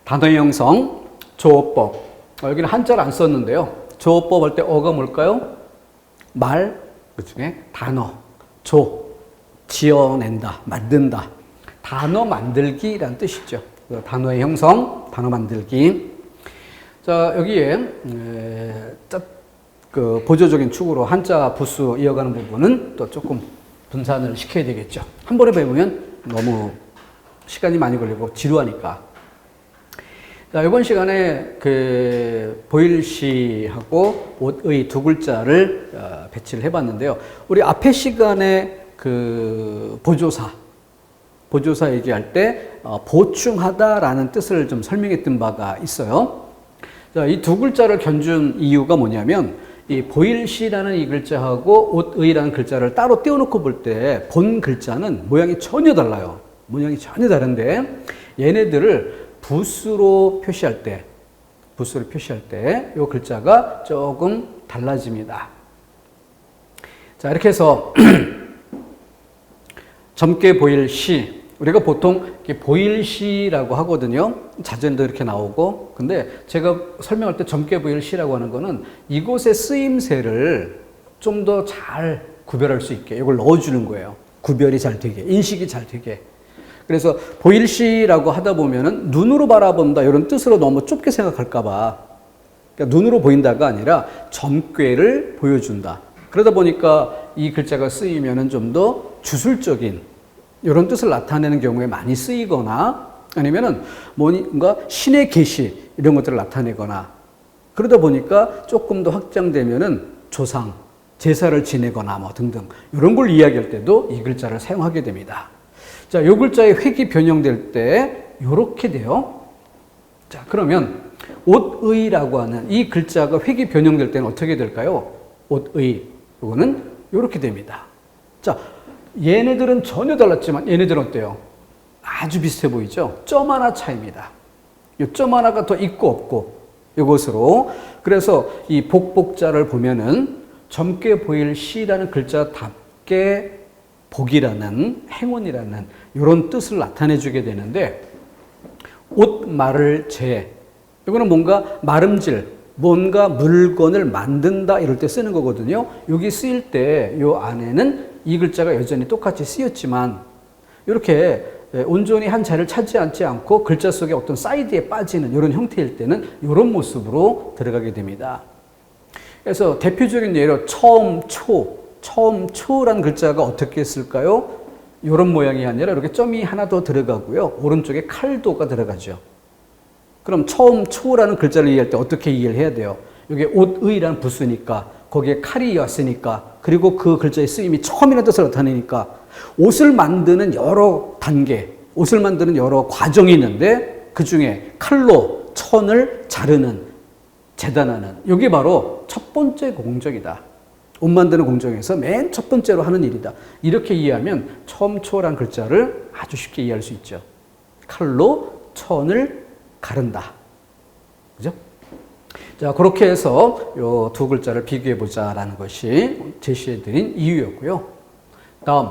단어의 형성, 조어법. 여기는 한자를 안 썼는데요. 조어법 할 때 어가 뭘까요? 말, 그 중에 단어, 지어낸다, 만든다. 단어 만들기라는 뜻이죠. 단어의 형성, 단어 만들기. 자, 여기에 그 보조적인 축으로 한자 부수 이어가는 부분은 또 조금 분산을 시켜야 되겠죠. 한 번에 배우면 너무 시간이 많이 걸리고 지루하니까. 자, 이번 시간에 그 보일시하고 옷의 두 글자를 배치를 해봤는데요. 우리 앞에 시간에 그 보조사 얘기할 때 보충하다라는 뜻을 좀 설명했던 바가 있어요. 자, 이 두 글자를 견준 이유가 뭐냐면 이 보일시라는 이 글자하고 옷의라는 글자를 따로 떼어놓고 볼 때 본 글자는 모양이 전혀 달라요. 모양이 전혀 다른데 얘네들을 부수로 표시할 때 이 글자가 조금 달라집니다. 자, 이렇게 해서 젊게 보일 시, 우리가 보통 보일시라고 하거든요. 자전도 이렇게 나오고. 근데 제가 설명할 때 젊게 보일 시라고 하는 거는 이곳의 쓰임새를 좀 더 잘 구별할 수 있게 이걸 넣어주는 거예요. 구별이 잘 되게, 인식이 잘 되게. 그래서 보일시라고 하다 보면은 눈으로 바라본다 이런 뜻으로 너무 좁게 생각할까봐, 그러니까 눈으로 보인다가 아니라 점괘를 보여준다. 그러다 보니까 이 글자가 쓰이면은 좀 더 주술적인 이런 뜻을 나타내는 경우에 많이 쓰이거나 아니면은 뭔가 신의 계시 이런 것들을 나타내거나 그러다 보니까 조금 더 확장되면은 조상, 제사를 지내거나 뭐 등등 이런 걸 이야기할 때도 이 글자를 사용하게 됩니다. 자, 이 글자의 획이 변형될 때 이렇게 돼요. 자, 그러면 옷의라고 하는 이 글자가 획이 변형될 때는 어떻게 될까요? 옷의, 이거는 이렇게 됩니다. 자, 얘네들은 전혀 달랐지만 얘네들은 어때요? 아주 비슷해 보이죠? 점 하나 차이입니다. 이 점 하나가 더 있고 없고 이것으로. 그래서 이 복복자를 보면은 젊게 보일 시라는 글자답게 복이라는 행운이라는 이런 뜻을 나타내 주게 되는데, 옷 마를 재, 이거는 뭔가 마름질, 뭔가 물건을 만든다 이럴 때 쓰는 거거든요. 여기 쓰일 때 이 안에는 이 글자가 여전히 똑같이 쓰였지만 이렇게 온전히 한 자리를 차지하지 않고 글자 속에 어떤 사이드에 빠지는 이런 형태일 때는 이런 모습으로 들어가게 됩니다. 그래서 대표적인 예로 처음초라는 글자가 어떻게 쓸까요? 이런 모양이 아니라 이렇게 점이 하나 더 들어가고요. 오른쪽에 칼도가 들어가죠. 그럼 처음초라는 글자를 이해할 때 어떻게 이해를 해야 돼요? 이게 옷의라는 부수니까 거기에 칼이 왔으니까, 그리고 그 글자의 쓰임이 처음이라는 뜻을 나타내니까 옷을 만드는 여러 단계, 옷을 만드는 여러 과정이 있는데 그 중에 칼로 천을 자르는, 재단하는, 이게 바로 첫 번째 공정이다. 옷 만드는 공정에서 맨 첫 번째로 하는 일이다. 이렇게 이해하면 처음초라는 글자를 아주 쉽게 이해할 수 있죠. 칼로 천을 가른다. 그죠? 자, 그렇게 해서 요 두 글자를 비교해 보자라는 것이 제시해 드린 이유였고요. 다음,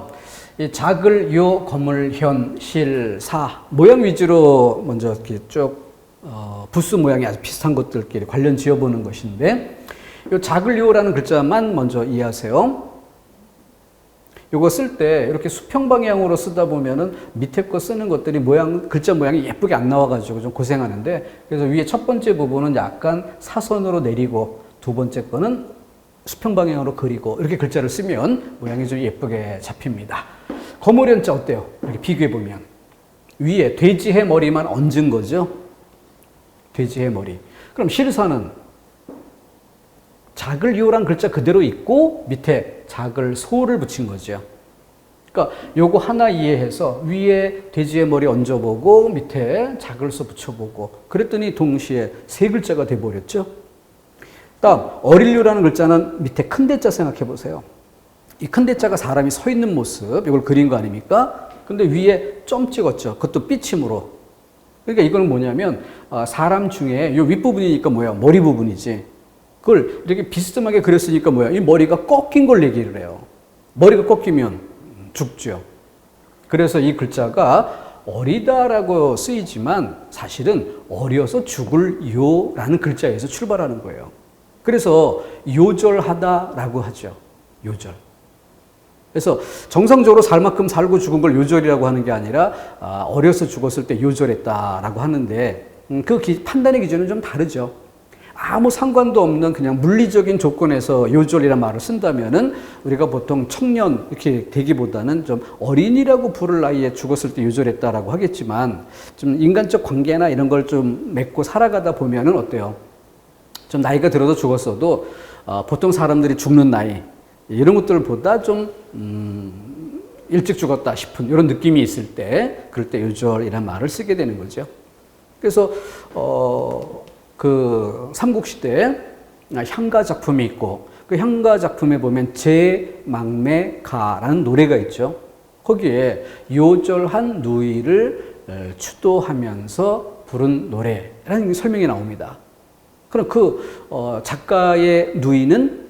이 작을, 요, 거물, 현, 실, 사 모양 위주로 먼저 이렇게 쭉 부수 모양이 아주 비슷한 것들끼리 관련 지어보는 것인데, 요 작을, 요라는 글자만 먼저 이해하세요. 요거 쓸 때 이렇게 수평 방향으로 쓰다 보면은 밑에 거 쓰는 것들이 글자 모양이 예쁘게 안 나와가지고 좀 고생하는데, 그래서 위에 첫 번째 부분은 약간 사선으로 내리고 두 번째 거는 수평 방향으로 그리고 이렇게 글자를 쓰면 모양이 좀 예쁘게 잡힙니다. 거물현자 어때요? 이렇게 비교해 보면 위에 돼지의 머리만 얹은 거죠. 돼지의 머리. 그럼 실사는 작을 요란 글자 그대로 있고 밑에 작을 소를 붙인 거죠. 그러니까 요거 하나 이해해서 위에 돼지의 머리 얹어보고 밑에 작을 소 붙여보고 그랬더니 동시에 세 글자가 돼버렸죠. 다음 어릴류라는 글자는 밑에 큰 대자 생각해 보세요. 이 큰 대자가 사람이 서 있는 모습, 이걸 그린 거 아닙니까? 근데 위에 점 찍었죠. 그것도 삐침으로. 그러니까 이거는 뭐냐면 사람 중에 요 윗부분이니까 뭐야? 머리 부분이지. 그걸 이렇게 비스듬하게 그렸으니까 뭐야? 이 머리가 꺾인 걸 얘기를 해요. 머리가 꺾이면 죽죠. 그래서 이 글자가 어리다라고 쓰이지만 사실은 어려서 죽을 요라는 글자에서 출발하는 거예요. 그래서 요절하다라고 하죠. 요절. 그래서 정상적으로 살 만큼 살고 죽은 걸 요절이라고 하는 게 아니라 어려서 죽었을 때 요절했다라고 하는데 그 판단의 기준은 좀 다르죠. 아무 상관도 없는 그냥 물리적인 조건에서 요절이라는 말을 쓴다면은 우리가 보통 청년 이렇게 되기보다는 좀 어린이라고 부를 나이에 죽었을 때 요절했다라고 하겠지만 좀 인간적 관계나 이런 걸 좀 맺고 살아가다 보면은 어때요? 좀 나이가 들어서 죽었어도 보통 사람들이 죽는 나이 이런 것들보다 좀 일찍 죽었다 싶은 이런 느낌이 있을 때 그럴 때 요절이라는 말을 쓰게 되는 거죠. 그래서 그 삼국시대에 향가 작품이 있고 그 향가 작품에 보면 제망매가라는 노래가 있죠. 거기에 요절한 누이를 추도하면서 부른 노래라는 설명이 나옵니다. 그럼 그 작가의 누이는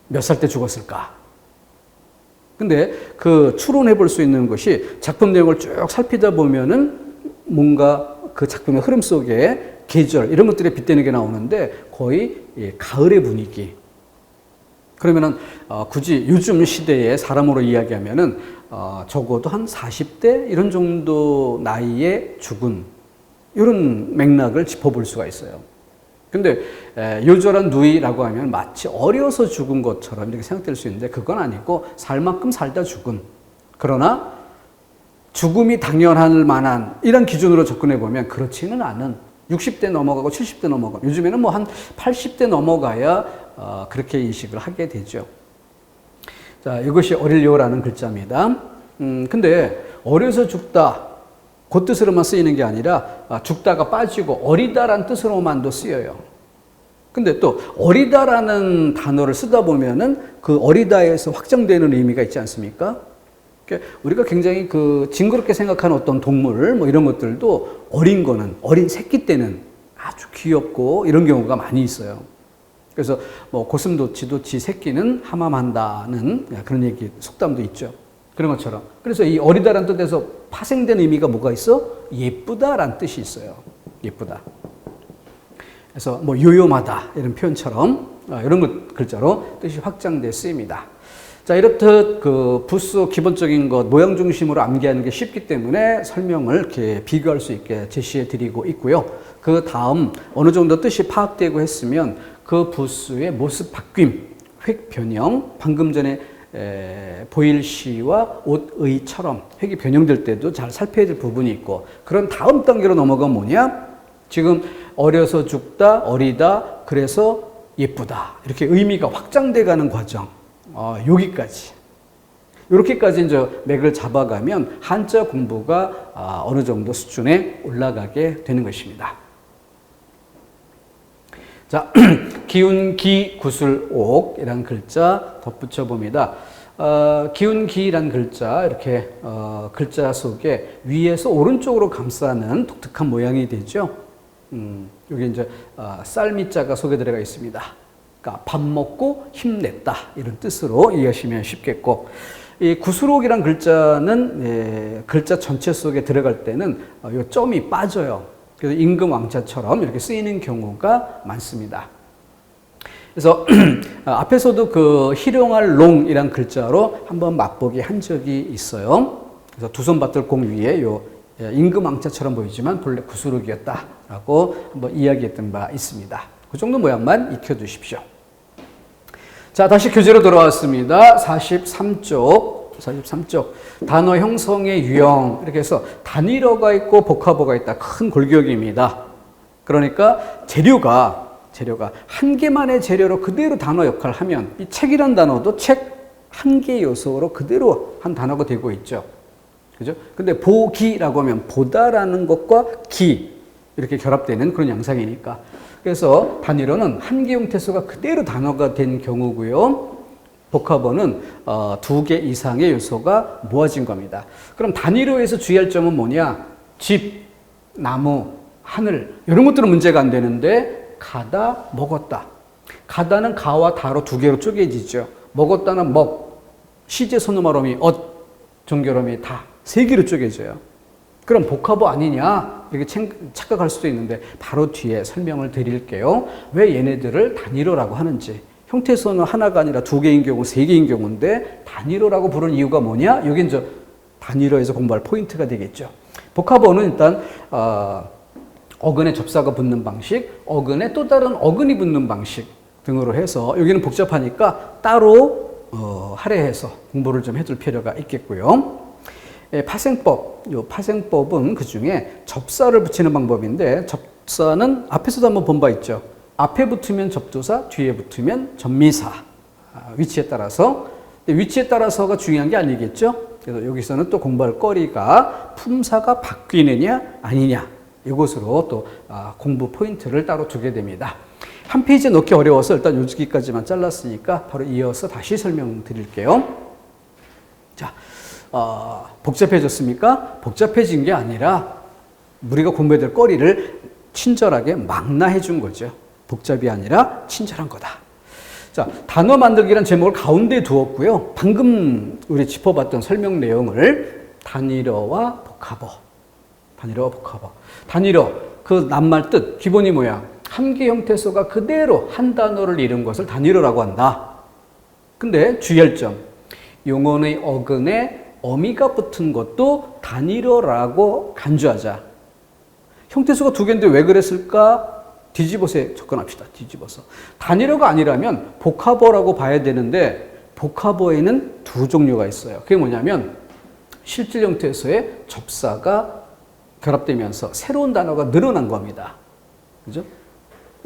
몇 살 때 죽었을까? 근데 그 추론해 볼 수 있는 것이 작품 내용을 쭉 살피다 보면은 뭔가 그 작품의 흐름 속에 계절 이런 것들에 빗대는 게 나오는데 거의 가을의 분위기. 그러면은 굳이 요즘 시대의 사람으로 이야기하면은 적어도 한 40대 이런 정도 나이에 죽은 이런 맥락을 짚어볼 수가 있어요. 근데 요절한 누이라고 하면 마치 어려서 죽은 것처럼 이렇게 생각될 수 있는데 그건 아니고 살 만큼 살다 죽은. 그러나 죽음이 당연할 만한 이런 기준으로 접근해 보면 그렇지는 않은 60대 넘어가고 70대 넘어가고 요즘에는 뭐 한 80대 넘어가야 그렇게 인식을 하게 되죠. 자, 이것이 어릴요라는 글자입니다. 근데 어려서 죽다 그 뜻으로만 쓰이는 게 아니라 죽다가 빠지고 어리다라는 뜻으로만도 쓰여요. 근데 또 어리다라는 단어를 쓰다 보면은 그 어리다에서 확장되는 의미가 있지 않습니까? 우리가 굉장히 그 징그럽게 생각하는 어떤 동물 뭐 이런 것들도 어린 거는 어린 새끼 때는 아주 귀엽고 이런 경우가 많이 있어요. 그래서 뭐 고슴도치도 지 새끼는 함함한다는 그런 얘기 속담도 있죠. 그런 것처럼. 그래서 이 어리다라는 뜻에서 파생된 의미가 뭐가 있어? 예쁘다라는 뜻이 있어요. 예쁘다. 그래서 뭐 요요마다 이런 표현처럼 이런 것 글자로 뜻이 확장돼 쓰입니다. 자, 이렇듯 그 부수 기본적인 것 모양 중심으로 암기하는 게 쉽기 때문에 설명을 이렇게 비교할 수 있게 제시해 드리고 있고요. 그 다음 어느 정도 뜻이 파악되고 했으면 그 부수의 모습 바뀜, 획 변형, 방금 전에 보일시와 옷의처럼 획이 변형될 때도 잘 살펴야 될 부분이 있고 그런 다음 단계로 넘어가면 뭐냐? 지금 어려서 죽다, 어리다, 그래서 예쁘다 이렇게 의미가 확장돼 가는 과정 여기까지 이렇게까지 이제 맥을 잡아가면 한자 공부가 어느 정도 수준에 올라가게 되는 것입니다. 자, 기운기 구술옥이라는 글자 덧붙여 봅니다. 기운기란 글자 이렇게 글자 속에 위에서 오른쪽으로 감싸는 독특한 모양이 되죠. 여기 이제 쌀미자가 속에 들어가 있습니다. 그러니까 밥 먹고 힘냈다 이런 뜻으로 이해하시면 쉽겠고 이 구술옥이란 글자는 글자 전체 속에 들어갈 때는 이 점이 빠져요. 그래서 임금 왕자처럼 이렇게 쓰이는 경우가 많습니다. 그래서 앞에서도 그 희룡할 롱이란 글자로 한번 맛보기 한 적이 있어요. 그래서 두 손 받들 공 위에 요 임금 왕자처럼 보이지만 본래 구술옥이었다라고 한번 이야기했던 바 있습니다. 그 정도 모양만 익혀두십시오. 자, 다시 교재로 돌아왔습니다. 43쪽 단어 형성의 유형 이렇게 해서 단일어가 있고 복합어가 있다. 큰 골격입니다. 그러니까 재료가 한 개만의 재료로 그대로 단어 역할을 하면 이 책이란 단어도 책 한 개 요소로 그대로 한 단어가 되고 있죠. 그죠? 근데 보기라고 하면 보다라는 것과 기 이렇게 결합되는 그런 양상이니까. 그래서 단일어는 한 개 형태수가 그대로 단어가 된 경우고요. 복합어는 두 개 이상의 요소가 모아진 겁니다. 그럼 단일어에서 주의할 점은 뭐냐? 집, 나무, 하늘 이런 것들은 문제가 안 되는데 가다, 먹었다. 가다는 가와 다로 두 개로 쪼개지죠. 먹었다는 먹, 시제 손음화음이 엇, 종결음이 다 세 개로 쪼개져요. 그럼 복합어 아니냐? 이렇게 착각할 수도 있는데 바로 뒤에 설명을 드릴게요. 왜 얘네들을 단일어라고 하는지. 형태소는 하나가 아니라 두 개인 경우, 세 개인 경우인데 단일어라고 부르는 이유가 뭐냐? 여기 이제 단일어에서 공부할 포인트가 되겠죠. 복합어는 일단 어근에 접사가 붙는 방식, 어근에 또 다른 어근이 붙는 방식 등으로 해서 여기는 복잡하니까 따로 할애해서 공부를 좀 해둘 필요가 있겠고요. 파생법, 이 파생법은 그 중에 접사를 붙이는 방법인데 접사는 앞에서도 한번 본 바 있죠. 앞에 붙으면 접두사, 뒤에 붙으면 접미사. 위치에 따라서. 위치에 따라서가 중요한 게 아니겠죠. 그래서 여기서는 또 공부할 거리가 품사가 바뀌느냐 아니냐. 이것으로 또 공부 포인트를 따로 두게 됩니다. 한 페이지에 넣기 어려워서 일단 여기까지만 잘랐으니까 바로 이어서 다시 설명드릴게요. 자, 복잡해졌습니까? 복잡해진 게 아니라 우리가 공부해야 될 거리를 친절하게 망라해 준 거죠. 복잡이 아니라 친절한 거다. 자, 단어 만들기란 제목을 가운데 두었고요. 방금 우리 짚어봤던 설명 내용을 단일어와 복합어. 단일어와 복합어. 단일어, 그 낱말 뜻, 기본이 뭐야? 한 개 형태소가 그대로 한 단어를 이룬 것을 단일어라고 한다. 근데 주의할 점. 용언의 어근에 어미가 붙은 것도 단일어라고 간주하자. 형태소가 두 개인데 왜 그랬을까? 뒤집어서 접근합시다. 뒤집어서. 단일어가 아니라면 복합어라고 봐야 되는데 복합어에는 두 종류가 있어요. 그게 뭐냐면 실질 형태소의 접사가 결합되면서 새로운 단어가 늘어난 겁니다. 그죠?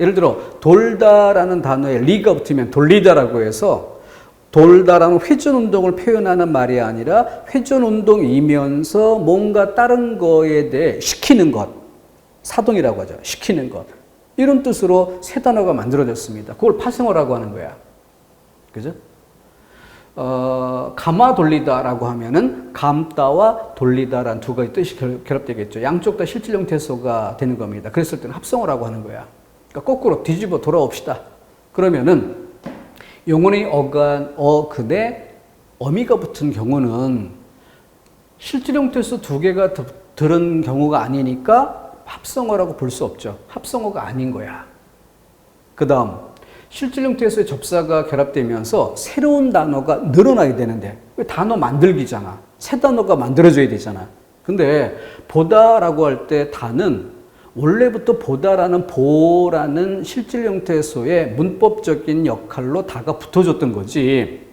예를 들어 돌다라는 단어에 리가 붙으면 돌리다라고 해서 돌다라는 회전 운동을 표현하는 말이 아니라 회전 운동이면서 뭔가 다른 거에 대해 시키는 것. 사동이라고 하죠. 시키는 것. 이런 뜻으로 새 단어가 만들어졌습니다. 그걸 파생어라고 하는 거야. 그죠? 감아 돌리다라고 하면은 감다와 돌리다라는 두 가지 뜻이 결합되겠죠. 양쪽 다 실질 형태소가 되는 겁니다. 그랬을 때는 합성어라고 하는 거야. 그러니까 거꾸로 뒤집어 돌아옵시다. 그러면은 용언의 어근에 어미가 붙은 경우는 실질 형태소 두 개가 들은 경우가 아니니까 합성어라고 볼 수 없죠. 합성어가 아닌 거야. 그 다음 실질 형태에서의 접사가 결합되면서 새로운 단어가 늘어나야 되는데 왜 단어 만들기잖아. 새 단어가 만들어져야 되잖아. 근데 보다라고 할 때 다는 원래부터 보다라는 보라는 실질 형태소의 문법적인 역할로 다가 붙어줬던 거지.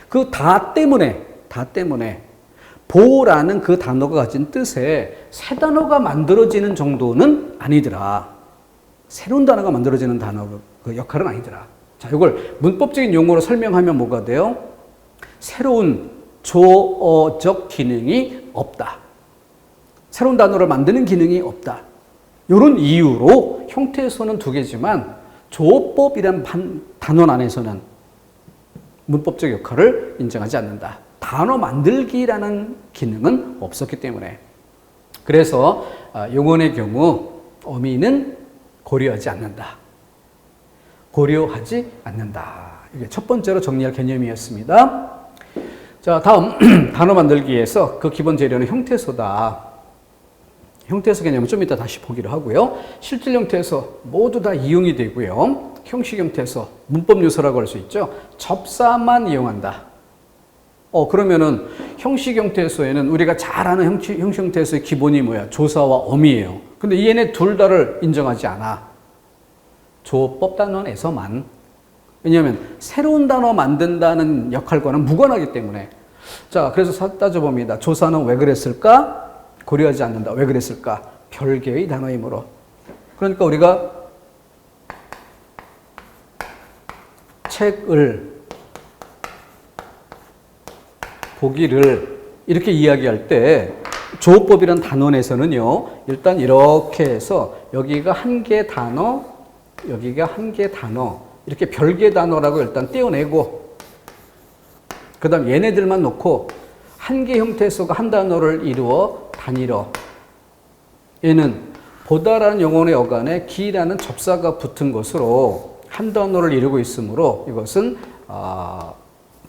그 다 때문에 보라는 그 단어가 가진 뜻에 새 단어가 만들어지는 정도는 아니더라. 새로운 단어가 만들어지는 단어 그 역할은 아니더라. 자, 이걸 문법적인 용어로 설명하면 뭐가 돼요? 새로운 조어적 기능이 없다. 새로운 단어를 만드는 기능이 없다. 이런 이유로 형태소는 두 개지만 조어법이란 단원 안에서는 문법적 역할을 인정하지 않는다. 단어 만들기라는 기능은 없었기 때문에. 그래서 용언의 경우 어미는 고려하지 않는다. 고려하지 않는다. 이게 첫 번째로 정리할 개념이었습니다. 자, 다음 단어 만들기에서 그 기본 재료는 형태소다. 형태소 개념은 좀 이따 다시 보기로 하고요. 실질 형태소 모두 다 이용이 되고요. 형식 형태소, 문법 요소라고 할 수 있죠. 접사만 이용한다. 그러면은 형식 형태소에는 우리가 잘 아는 형식 형태소의 기본이 뭐야? 조사와 어미예요. 근데 얘네 둘 다를 인정하지 않아. 조어법 단원에서만. 왜냐하면 새로운 단어 만든다는 역할과는 무관하기 때문에. 자, 그래서 따져봅니다. 조사는 왜 그랬을까? 고려하지 않는다. 왜 그랬을까? 별개의 단어이므로. 그러니까 우리가 책을 보기를 이렇게 이야기할 때 조어법이라는 단원에서는요. 일단 이렇게 해서 여기가 한 개 단어, 여기가 한 개 단어 이렇게 별개 단어라고 일단 떼어내고 그 다음 얘네들만 놓고 한 개 형태소가 한 단어를 이루어 단일어. 얘는 보다라는 용언의 어간에 기라는 접사가 붙은 것으로 한 단어를 이루고 있으므로 이것은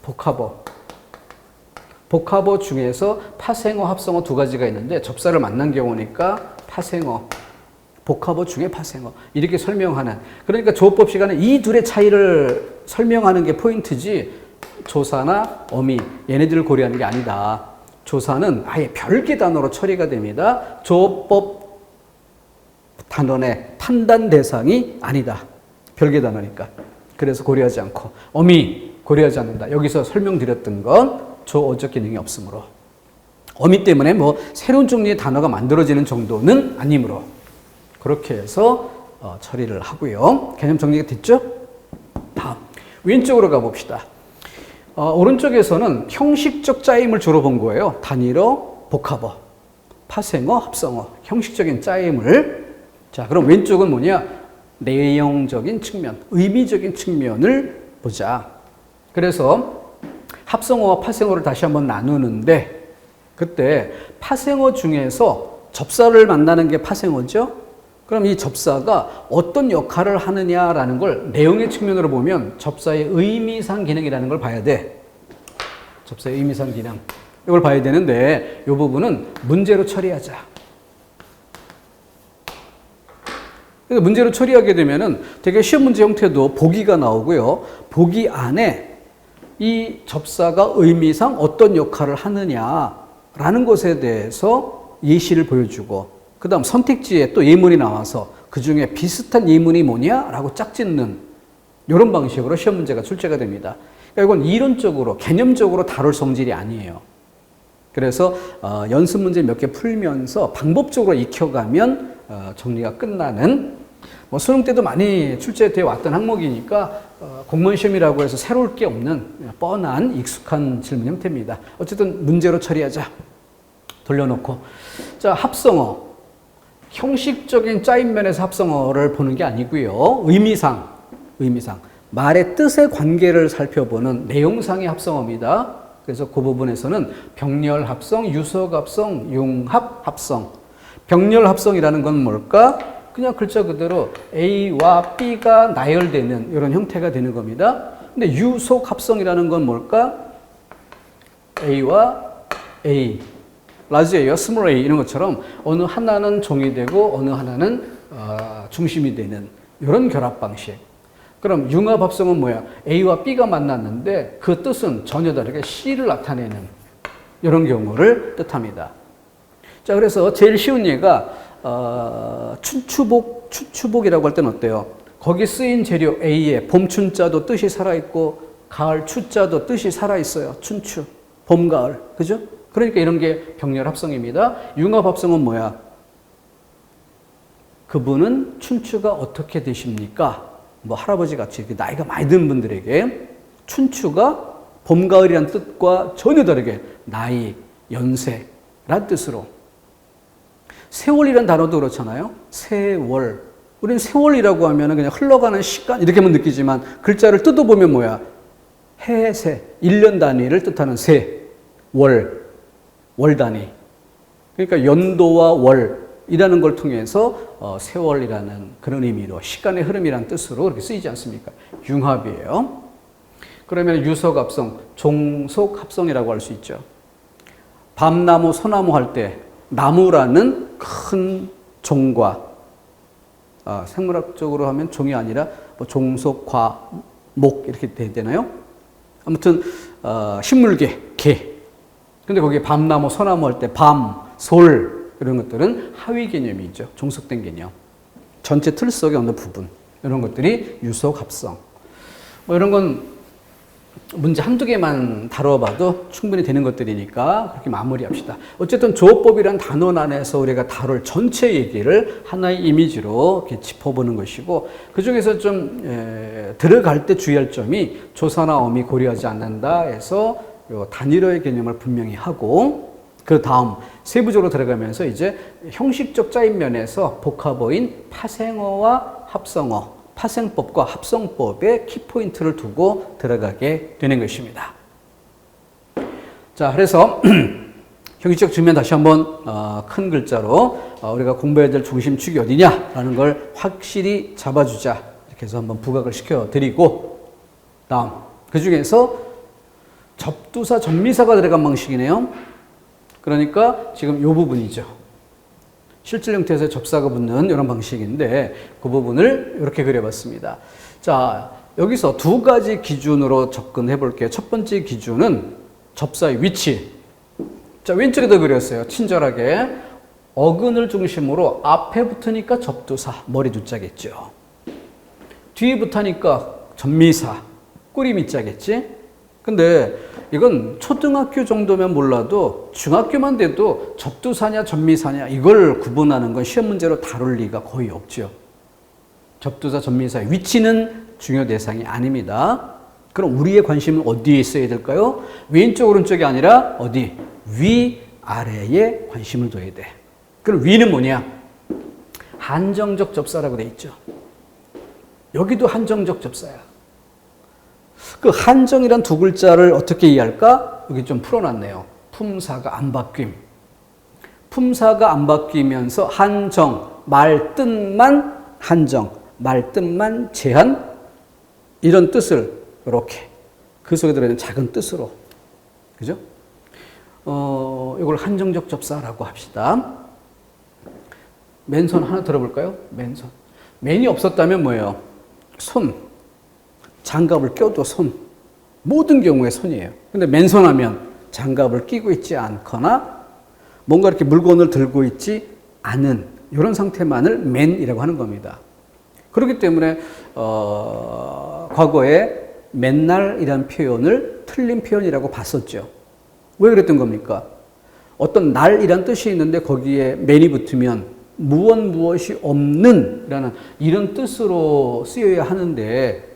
복합어. 복합어 중에서 파생어, 합성어 두 가지가 있는데 접사를 만난 경우니까 파생어, 복합어 중에 파생어 이렇게 설명하는, 그러니까 조어법 시간에 이 둘의 차이를 설명하는 게 포인트지 조사나 어미 얘네들을 고려하는 게 아니다. 조사는 아예 별개 단어로 처리가 됩니다. 조어법 단원의 판단 대상이 아니다. 별개 단어니까. 그래서 고려하지 않고 어미 고려하지 않는다. 여기서 설명드렸던 건 조어적 기능이 없으므로, 어미 때문에 뭐 새로운 종류의 단어가 만들어지는 정도는 아니므로 그렇게 해서 처리를 하고요. 개념 정리가 됐죠? 다음 왼쪽으로 가봅시다. 오른쪽에서는 형식적 짜임을 주로 본 거예요. 단일어, 복합어, 파생어, 합성어, 형식적인 짜임을. 자, 그럼 왼쪽은 뭐냐? 내용적인 측면, 의미적인 측면을 보자. 그래서 합성어와 파생어를 다시 한번 나누는데, 그때 파생어 중에서 접사를 만나는 게 파생어죠? 그럼 이 접사가 어떤 역할을 하느냐라는 걸 내용의 측면으로 보면 접사의 의미상 기능이라는 걸 봐야 돼. 접사의 의미상 기능. 이걸 봐야 되는데 이 부분은 문제로 처리하자. 그래서 문제로 처리하게 되면은 되게 시험 문제 형태도 보기가 나오고요. 보기 안에 이 접사가 의미상 어떤 역할을 하느냐라는 것에 대해서 예시를 보여주고, 그 다음 선택지에 또 예문이 나와서 그 중에 비슷한 예문이 뭐냐라고 짝짓는 이런 방식으로 시험 문제가 출제가 됩니다. 그러니까 이건 이론적으로, 개념적으로 다룰 성질이 아니에요. 그래서 연습 문제 몇 개 풀면서 방법적으로 익혀가면 정리가 끝나는, 뭐 수능 때도 많이 출제되어 왔던 항목이니까 공무원 시험이라고 해서 새로울 게 없는 뻔한 익숙한 질문 형태입니다. 어쨌든 문제로 처리하자. 돌려놓고, 자, 합성어. 형식적인 짜임 면에서 합성어를 보는 게 아니고요. 의미상 말의 뜻의 관계를 살펴보는 내용상의 합성어입니다. 그래서 그 부분에서는 병렬 합성, 유석 합성, 융합 합성. 병렬 합성이라는 건 뭘까? 그냥 글자 그대로 A와 B가 나열되는 이런 형태가 되는 겁니다. 근데 유속 합성이라는 건 뭘까? A와 A, 라지 A와 스몰 A 이런 것처럼 어느 하나는 종이 되고 어느 하나는 중심이 되는 이런 결합 방식. 그럼 융합 합성은 뭐야? A와 B가 만났는데 그 뜻은 전혀 다르게 C를 나타내는 이런 경우를 뜻합니다. 자, 그래서 제일 쉬운 예가 추추복이라고 할 때는 어때요? 거기 쓰인 재료 A에 봄춘자도 뜻이 살아있고 가을 추자도 뜻이 살아있어요. 춘추, 봄, 가을. 그죠? 그러니까 이런 게 병렬 합성입니다. 융합 합성은 뭐야? 그분은 춘추가 어떻게 되십니까? 뭐 할아버지 같이 이렇게 나이가 많이 든 분들에게 춘추가 봄, 가을이란 뜻과 전혀 다르게 나이, 연세란 뜻으로. 세월이란 단어도 그렇잖아요. 세월. 우리는 세월이라고 하면 그냥 흘러가는 시간 이렇게만 느끼지만 글자를 뜯어보면 뭐야? 해세, 1년 단위를 뜻하는 세, 월, 월 단위. 그러니까 연도와 월이라는 걸 통해서 세월이라는 그런 의미로 시간의 흐름이라는 뜻으로 그렇게 쓰이지 않습니까? 융합이에요. 그러면 유석합성, 종속합성이라고 할 수 있죠. 밤나무, 소나무 할 때 나무라는 큰 종과 생물학적으로 하면 종이 아니라 뭐 종속, 과, 목 이렇게 돼야 되나요? 아무튼 식물계, 개. 근데 거기에 밤나무, 소나무 할 때 밤, 솔 이런 것들은 하위 개념이죠. 종속된 개념. 전체 틀 속의 어느 부분 이런 것들이 유속합성. 뭐 이런 건 문제 한두 개만 다뤄봐도 충분히 되는 것들이니까 그렇게 마무리합시다. 어쨌든 조어법이란 단원 안에서 우리가 다룰 전체 얘기를 하나의 이미지로 이렇게 짚어보는 것이고, 그 중에서 좀 들어갈 때 주의할 점이 조사나 어미 고려하지 않는다 해서 요 단일어의 개념을 분명히 하고, 그 다음 세부적으로 들어가면서 이제 형식적 짜임 면에서 복합어인 파생어와 합성어, 파생법과 합성법의 키포인트를 두고 들어가게 되는 것입니다. 자, 그래서 형식적 측면 다시 한번 큰 글자로 우리가 공부해야 될 중심축이 어디냐라는 걸 확실히 잡아주자. 이렇게 해서 한번 부각을 시켜드리고, 다음 그 중에서 접두사, 전미사가 들어간 방식이네요. 그러니까 지금 이 부분이죠. 실질 형태에서 접사가 붙는 이런 방식인데 그 부분을 이렇게 그려봤습니다. 자, 여기서 두 가지 기준으로 접근해 볼게요. 첫 번째 기준은 접사의 위치. 자, 왼쪽에다 그렸어요. 친절하게. 어근을 중심으로 앞에 붙으니까 접두사, 머리 두자겠죠. 뒤에 붙으니까 전미사, 꼬리 밑자겠지. 근데 이건 초등학교 정도면 몰라도 중학교만 돼도 접두사냐 전미사냐 이걸 구분하는 건 시험 문제로 다룰 리가 거의 없죠. 접두사 전미사의 위치는 중요 대상이 아닙니다. 그럼 우리의 관심은 어디에 있어야 될까요? 왼쪽 오른쪽이 아니라 어디? 위 아래에 관심을 둬야 돼. 그럼 위는 뭐냐? 한정적 접사라고 돼 있죠. 여기도 한정적 접사야. 그 한정이란 두 글자를 어떻게 이해할까? 여기 좀 풀어놨네요. 품사가 안 바뀜. 품사가 안 바뀌면서 한정, 말 뜻만 한정, 말 뜻만 제한, 이런 뜻을 이렇게 그 속에 들어있는 작은 뜻으로, 그죠? 이걸 한정적 접사라고 합시다. 맨손 하나 들어볼까요? 맨손. 맨이 없었다면 뭐예요? 손. 장갑을 껴도 손. 모든 경우에 손이에요. 근데 맨손하면 장갑을 끼고 있지 않거나 뭔가 이렇게 물건을 들고 있지 않은 이런 상태만을 맨이라고 하는 겁니다. 그렇기 때문에 과거에 맨날이라는 표현을 틀린 표현이라고 봤었죠. 왜 그랬던 겁니까? 어떤 날이란 뜻이 있는데 거기에 맨이 붙으면 무엇이 없는 라는 이런 뜻으로 쓰여야 하는데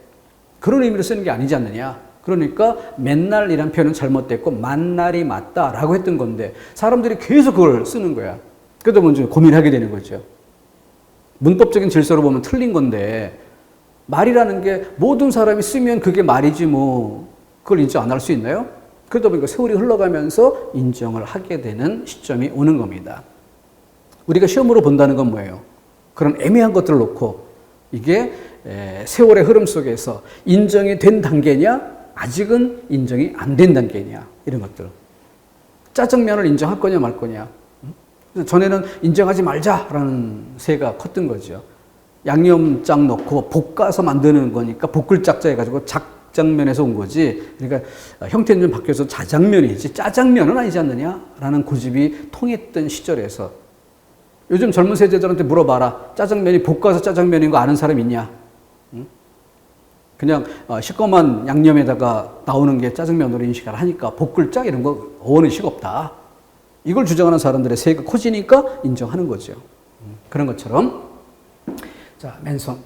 그런 의미로 쓰는 게 아니지 않느냐. 그러니까 맨날이란 표현은 잘못됐고 만날이 맞다라고 했던 건데 사람들이 계속 그걸 쓰는 거야. 그러다 보면 고민하게 되는 거죠. 문법적인 질서로 보면 틀린 건데 말이라는 게 모든 사람이 쓰면 그게 말이지 뭐 그걸 인정 안 할 수 있나요? 그러다 보니까 세월이 흘러가면서 인정을 하게 되는 시점이 오는 겁니다. 우리가 시험으로 본다는 건 뭐예요? 그런 애매한 것들을 놓고 이게 세월의 흐름 속에서 인정이 된 단계냐? 아직은 인정이 안 된 단계냐? 이런 것들. 짜장면을 인정할 거냐 말 거냐? 전에는 인정하지 말자라는 세가 컸던 거죠. 양념장 넣고 볶아서 만드는 거니까 볶을 짝자 해가지고 작장면에서 온 거지. 그러니까 형태는 좀 바뀌어서 자장면이지 짜장면은 아니지 않느냐라는 고집이 통했던 시절에서 요즘 젊은 세대들한테 물어봐라. 짜장면이 볶아서 짜장면인 거 아는 사람 있냐? 그냥 시꺼먼 양념에다가 나오는 게 짜장면으로 인식을 하니까 볶을 짝 이런 거 어원은 식 없다. 이걸 주장하는 사람들의 세가 커지니까 인정하는 거죠. 그런 것처럼 자 맨손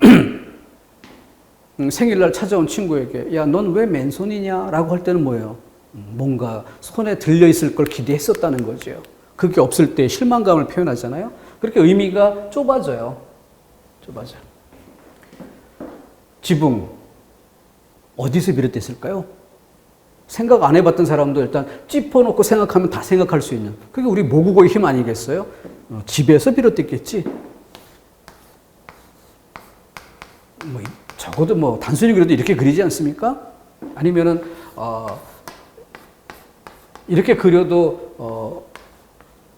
생일날 찾아온 친구에게 야, 넌 왜 맨손이냐? 라고 할 때는 뭐예요? 뭔가 손에 들려있을 걸 기대했었다는 거죠. 그게 없을 때 실망감을 표현하잖아요. 그렇게 의미가 좁아져요. 지붕 어디서 비롯됐을까요? 생각 안 해봤던 사람도 일단 짚어놓고 생각하면 다 생각할 수 있는 그게 우리 모국어의 힘 아니겠어요? 집에서 비롯됐겠지. 뭐 적어도 뭐 단순히 그래도 이렇게 그리지 않습니까? 아니면은 이렇게 그려도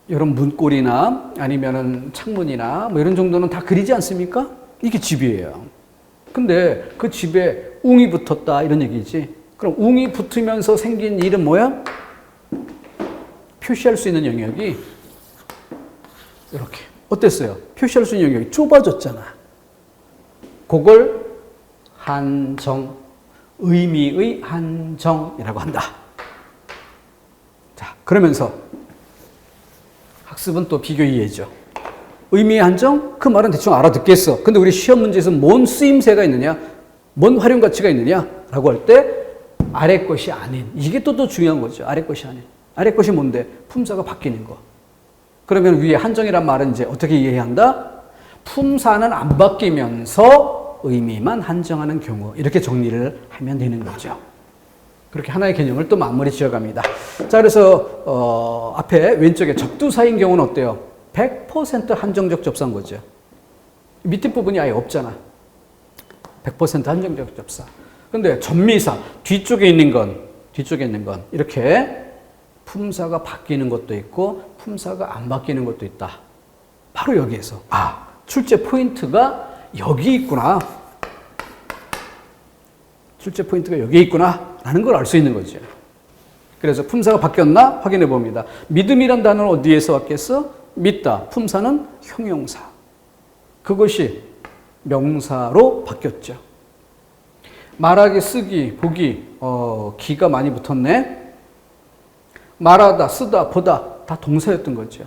이런 문고리나 아니면은 창문이나 뭐 이런 정도는 다 그리지 않습니까? 이게 집이에요. 근데 그 집에 웅이 붙었다 이런 얘기지. 그럼 웅이 붙으면서 생긴 일은 뭐야? 표시할 수 있는 영역이 이렇게 어땠어요? 표시할 수 있는 영역이 좁아졌잖아. 그걸 한정, 의미의 한정이라고 한다. 자, 그러면서 학습은 또 비교 이해죠. 의미의 한정? 그 말은 대충 알아듣겠어. 근데 우리 시험 문제에서 뭔 쓰임새가 있느냐? 뭔 활용 가치가 있느냐? 라고 할 때 아래 것이 아닌. 이게 또 중요한 거죠. 아래 것이 아닌. 아래 것이 뭔데? 품사가 바뀌는 거. 그러면 위에 한정이란 말은 이제 어떻게 이해해야 한다? 품사는 안 바뀌면서 의미만 한정하는 경우. 이렇게 정리를 하면 되는 거죠. 그렇게 하나의 개념을 또 마무리 지어갑니다. 자, 그래서 앞에 왼쪽에 접두사인 경우는 어때요? 100% 한정적 접사인 거죠. 밑에 부분이 아예 없잖아. 100% 한정적 접사. 근데 전미사, 뒤쪽에 있는 건 뒤쪽에 있는 건 이렇게 품사가 바뀌는 것도 있고 품사가 안 바뀌는 것도 있다. 바로 여기에서 출제 포인트가 여기 있구나. 출제 포인트가 여기 있구나 라는 걸 알 수 있는 거죠. 그래서 품사가 바뀌었나 확인해 봅니다. 믿음이란 단어는 어디에서 왔겠어? 믿다. 품사는 형용사. 그것이 명사로 바뀌었죠. 말하기, 쓰기, 보기, 기가 많이 붙었네. 말하다, 쓰다, 보다 다 동사였던 거죠.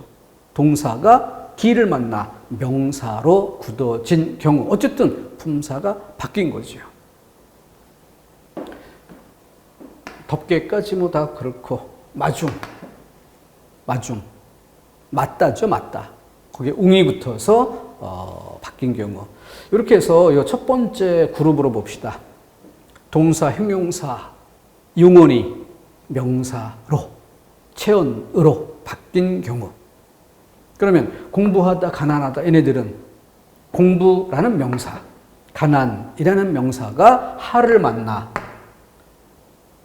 동사가 기를 만나 명사로 굳어진 경우 어쨌든 품사가 바뀐 거죠. 덮개까지 뭐 다 그렇고 마중, 맞다죠, 맞다. 거기에 웅이 붙어서 바뀐 경우. 이렇게 해서 이 첫 번째 그룹으로 봅시다. 동사, 형용사, 용언이 명사로, 체언으로 바뀐 경우. 그러면 공부하다, 가난하다 얘네들은 공부라는 명사, 가난이라는 명사가 하를 만나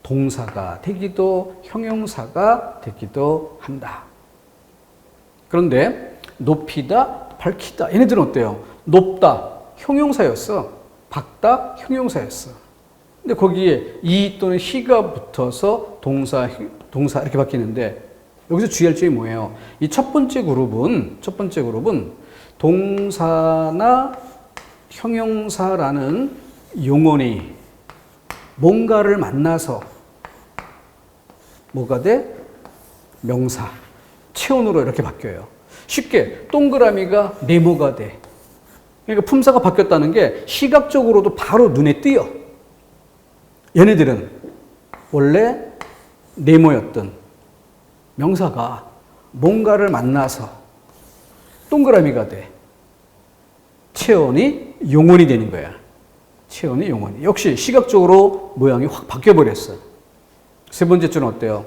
동사가 되기도 형용사가 되기도 한다. 그런데 높이다, 밝히다 얘네들은 어때요? 높다 형용사였어. 밝다 형용사였어. 근데 거기에 이 또는 히가 붙어서 동사 이렇게 바뀌는데 여기서 주의할 점이 뭐예요? 이 첫 번째 그룹은 동사나 형용사라는 용언이 뭔가를 만나서 뭐가 돼? 명사, 체온으로 이렇게 바뀌어요. 쉽게 동그라미가 네모가 돼. 그러니까 품사가 바뀌었다는 게 시각적으로도 바로 눈에 띄어. 얘네들은 원래 네모였던 명사가 뭔가를 만나서 동그라미가 돼. 체온이 용언이 되는 거야. 체온이 용언이. 역시 시각적으로 모양이 확 바뀌어버렸어. 세 번째 줄은 어때요?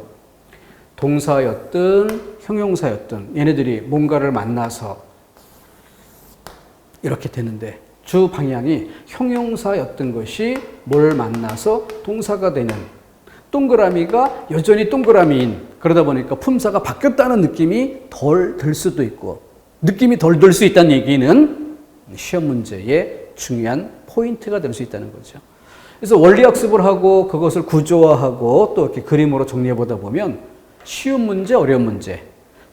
동사였든 형용사였든 얘네들이 뭔가를 만나서 이렇게 되는데 주 방향이 형용사였던 것이 뭘 만나서 동사가 되는, 동그라미가 여전히 동그라미인, 그러다 보니까 품사가 바뀌었다는 느낌이 덜 들 수도 있고, 느낌이 덜 들 수 있다는 얘기는 시험 문제의 중요한 포인트가 될 수 있다는 거죠. 그래서 원리학습을 하고 그것을 구조화하고 또 이렇게 그림으로 정리해 보다 보면 쉬운 문제, 어려운 문제,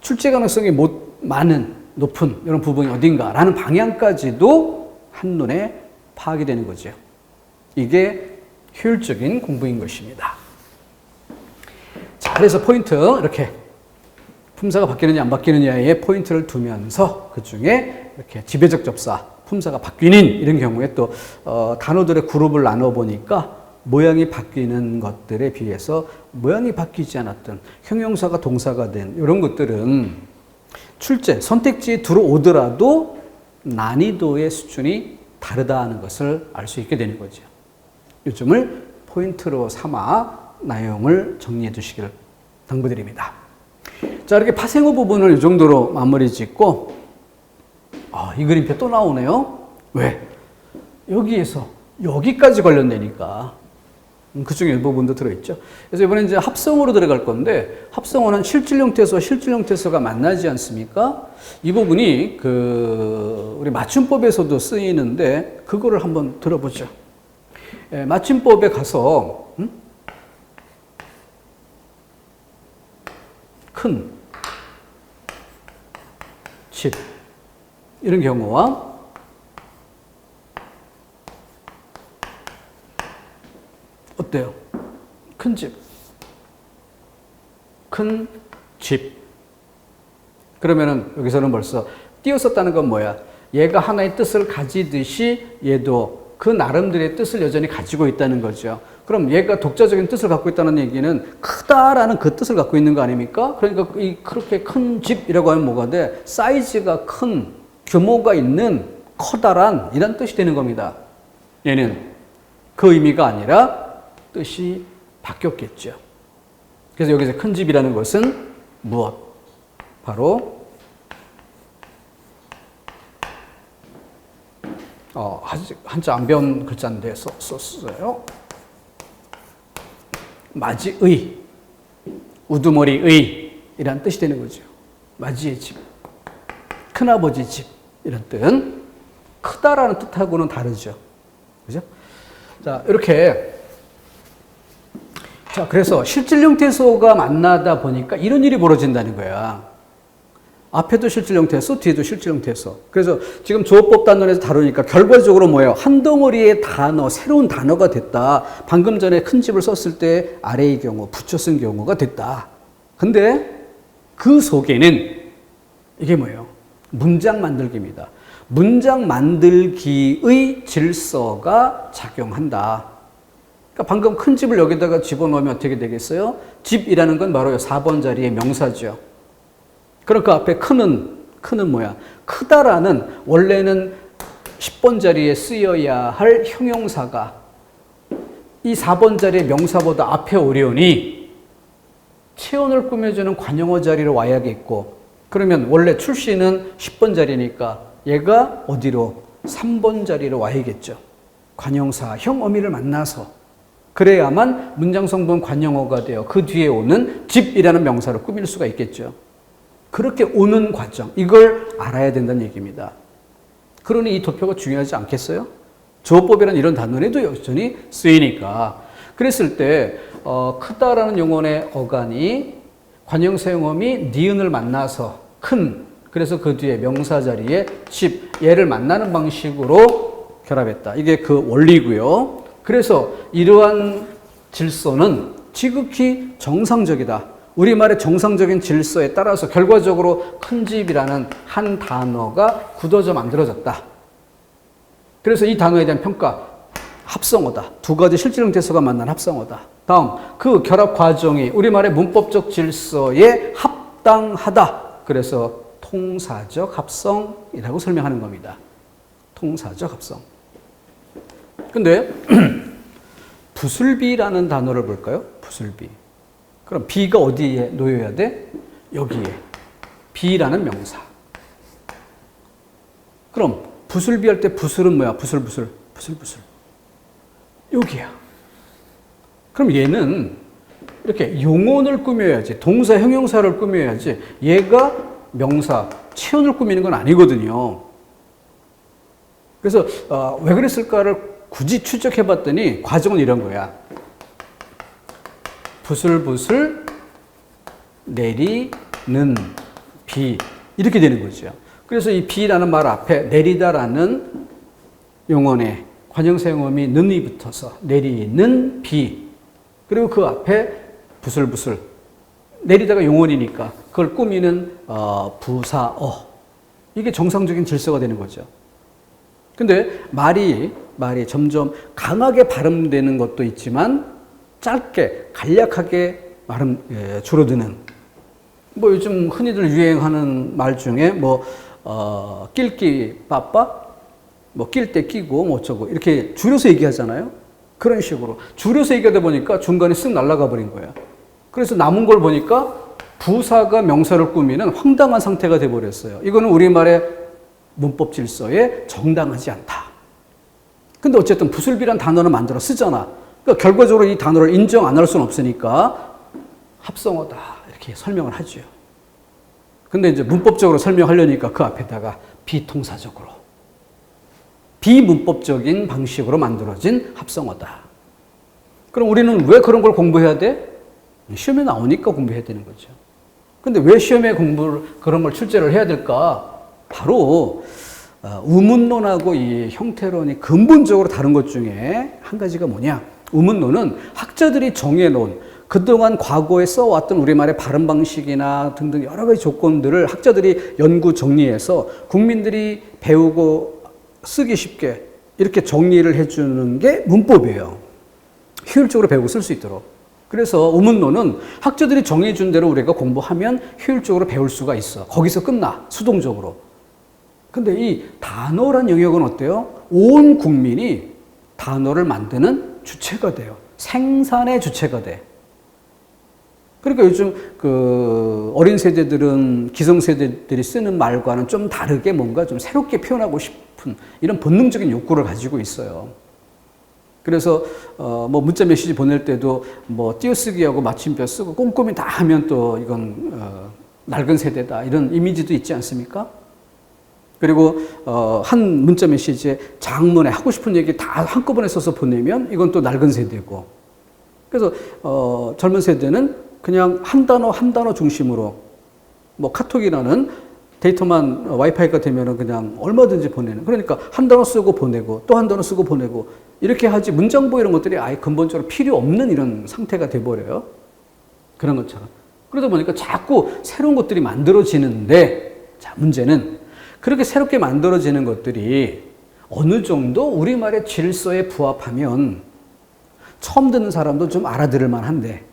출제 가능성이 많은, 높은 이런 부분이 어딘가라는 방향까지도 한눈에 파악이 되는 거죠. 이게 효율적인 공부인 것입니다. 자, 그래서 포인트 이렇게 품사가 바뀌느냐 안 바뀌느냐에 포인트를 두면서 그 중에 이렇게 지배적 접사, 품사가 바뀌는 이런 경우에 또 단어들의 그룹을 나눠 보니까 모양이 바뀌는 것들에 비해서 모양이 바뀌지 않았던 형용사가 동사가 된 이런 것들은 출제, 선택지에 들어오더라도 난이도의 수준이 다르다는 것을 알 수 있게 되는 거죠. 이 점을 포인트로 삼아 내용을 정리해 주시기를 당부드립니다. 자, 이렇게 파생어 부분을 이 정도로 마무리 짓고 이 그림표 또 나오네요. 왜? 여기에서 여기까지 관련되니까 그중에 일부분도 들어있죠. 그래서 이번에 이제 합성어로 들어갈 건데 합성어는 실질 형태소, 실질 형태소가 만나지 않습니까? 이 부분이 우리 맞춤법에서도 쓰이는데 그거를 한번 들어보죠. 맞춤법에 가서 큰 집 이런 경우와 어때요? 큰 집, 큰 집. 그러면은 여기서는 벌써 띄었었다는 건 뭐야? 얘가 하나의 뜻을 가지듯이 얘도 그 나름대로의 뜻을 여전히 가지고 있다는 거죠. 그럼 얘가 독자적인 뜻을 갖고 있다는 얘기는 크다라는 그 뜻을 갖고 있는 거 아닙니까? 그러니까 그렇게 큰 집이라고 하면 뭐가 돼? 사이즈가 큰, 규모가 있는, 커다란 이런 뜻이 되는 겁니다. 얘는 그 의미가 아니라 뜻이 바뀌었겠죠. 그래서 여기서 큰 집이라는 것은 무엇? 바로 한자 안 배운 글자인데 썼어요. 맞이의, 우두머리의 이란 뜻이 되는 거죠. 맞이의 집, 큰아버지 집 이런 뜻. 크다라는 뜻하고는 다르죠. 그죠? 자, 이렇게. 자, 그래서 실질형태소가 만나다 보니까 이런 일이 벌어진다는 거야. 앞에도 실질형태소, 뒤에도 실질형태소. 그래서 지금 조어법 단원에서 다루니까 결과적으로 뭐예요? 한 덩어리의 단어, 새로운 단어가 됐다. 방금 전에 큰 집을 썼을 때 아래의 경우, 붙여 쓴 경우가 됐다. 근데 그 속에는 이게 뭐예요? 문장 만들기입니다. 문장 만들기의 질서가 작용한다. 그러니까 방금 큰 집을 여기다가 집어넣으면 어떻게 되겠어요? 집이라는 건 바로 4번 자리의 명사죠. 그럼 그 앞에 크는 뭐야? 크다라는 원래는 10번 자리에 쓰여야 할 형용사가 이 4번 자리의 명사보다 앞에 오려니 체온을 꾸며주는 관용어 자리로 와야겠고, 그러면 원래 출시는 10번 자리니까 얘가 어디로? 3번 자리로 와야겠죠. 관용사, 형, 어미를 만나서. 그래야만 문장 성분 관용어가 되어 그 뒤에 오는 집이라는 명사로 꾸밀 수가 있겠죠. 그렇게 오는 과정, 이걸 알아야 된다는 얘기입니다. 그러니 이 도표가 중요하지 않겠어요? 조어법이라는 이런 단어에도 여전히 쓰이니까. 그랬을 때 크다라는 용언의 어간이 관형사용어미 니은을 만나서 큰, 그래서 그 뒤에 명사 자리에 집, 얘를 만나는 방식으로 결합했다. 이게 그 원리고요. 그래서 이러한 질서는 지극히 정상적이다. 우리말의 정상적인 질서에 따라서 결과적으로 큰 집이라는 한 단어가 굳어져 만들어졌다. 그래서 이 단어에 대한 평가, 합성어다. 두 가지 실질형태소가 만난 합성어다. 다음, 그 결합 과정이 우리말의 문법적 질서에 합당하다. 그래서 통사적 합성이라고 설명하는 겁니다. 통사적 합성. 근데 부술비라는 단어를 볼까요? 부술비. 그럼 비가 어디에 놓여야 돼? 여기에. 비라는 명사. 그럼 부술비 할 때 부술은 뭐야? 부술. 여기야. 그럼 얘는 이렇게 용언을 꾸며야지. 동사, 형용사를 꾸며야지. 얘가 명사, 체온을 꾸미는 건 아니거든요. 그래서 왜 그랬을까를 굳이 추적해 봤더니 과정은 이런 거야. 부슬부슬 내리는 비 이렇게 되는 거죠. 그래서 이 비라는 말 앞에 내리다라는 용언에 관형사용어미 는이 붙어서 내리는 비, 그리고 그 앞에 부슬부슬 내리다가 용언이니까 그걸 꾸미는 부사어, 이게 정상적인 질서가 되는 거죠. 근데 말이 점점 강하게 발음되는 것도 있지만 짧게 간략하게 줄어드는, 뭐 요즘 흔히들 유행하는 말 중에 낄기 빠빠, 낄 때 끼고 뭐 어쩌고 이렇게 줄여서 얘기하잖아요. 그런 식으로 줄여서 얘기하다 보니까 중간에 쓱 날아가 버린 거예요. 그래서 남은 걸 보니까 부사가 명사를 꾸미는 황당한 상태가 돼 버렸어요. 이거는 우리말의 문법 질서에 정당하지 않다. 근데 어쨌든 부술비란 단어를 만들어 쓰잖아. 그러니까 결과적으로 이 단어를 인정 안 할 수는 없으니까 합성어다 이렇게 설명을 하죠. 근데 이제 문법적으로 설명하려니까 그 앞에다가 비통사적으로, 비문법적인 방식으로 만들어진 합성어다. 그럼 우리는 왜 그런 걸 공부해야 돼? 시험에 나오니까 공부해야 되는 거죠. 근데 왜 시험에 그런 걸 출제를 해야 될까? 바로 우문론하고 이 형태론이 근본적으로 다른 것 중에 한 가지가 뭐냐? 우문론은 학자들이 정해놓은 그동안 과거에 써왔던 우리말의 발음 방식이나 등등 여러 가지 조건들을 학자들이 연구 정리해서 국민들이 배우고 쓰기 쉽게 이렇게 정리를 해주는 게 문법이에요. 효율적으로 배우고 쓸 수 있도록. 그래서 우문론은 학자들이 정해준 대로 우리가 공부하면 효율적으로 배울 수가 있어. 거기서 끝나, 수동적으로. 근데 이 단어란 영역은 어때요? 온 국민이 단어를 만드는 주체가 돼요. 생산의 주체가 돼. 그러니까 요즘 어린 세대들은 기성세대들이 쓰는 말과는 좀 다르게 뭔가 좀 새롭게 표현하고 싶은 이런 본능적인 욕구를 가지고 있어요. 그래서 뭐 문자 메시지 보낼 때도 뭐 띄어쓰기하고 마침표 쓰고 꼼꼼히 다 하면 또 이건 낡은 세대다 이런 이미지도 있지 않습니까? 그리고 한 문자 메시지에 장문에 하고 싶은 얘기 다 한꺼번에 써서 보내면 이건 또 낡은 세대고. 그래서 젊은 세대는 그냥 한 단어 중심으로 뭐 카톡이라는 데이터만 와이파이가 되면은 그냥 얼마든지 보내는. 그러니까 한 단어 쓰고 보내고 또 한 단어 쓰고 보내고 이렇게 하지 문장보 이런 것들이 아예 근본적으로 필요 없는 이런 상태가 돼버려요. 그런 것처럼. 그러다 보니까 자꾸 새로운 것들이 만들어지는데, 자, 문제는 그렇게 새롭게 만들어지는 것들이 어느 정도 우리말의 질서에 부합하면 처음 듣는 사람도 좀 알아들을 만한데,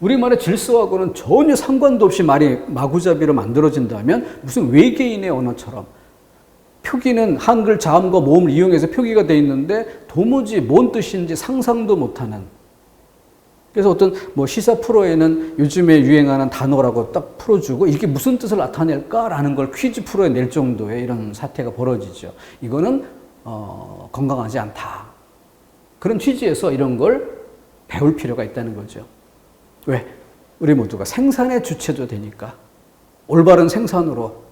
우리말의 질서하고는 전혀 상관도 없이 말이 마구잡이로 만들어진다면 무슨 외계인의 언어처럼 표기는 한글 자음과 모음을 이용해서 표기가 되어 있는데 도무지 뭔 뜻인지 상상도 못하는. 그래서 어떤 뭐 시사 프로에는 요즘에 유행하는 단어라고 딱 풀어주고 이게 무슨 뜻을 나타낼까라는 걸 퀴즈 프로에 낼 정도의 이런 사태가 벌어지죠. 이거는 건강하지 않다. 그런 취지에서 이런 걸 배울 필요가 있다는 거죠. 왜? 우리 모두가 생산의 주체도 되니까 올바른 생산으로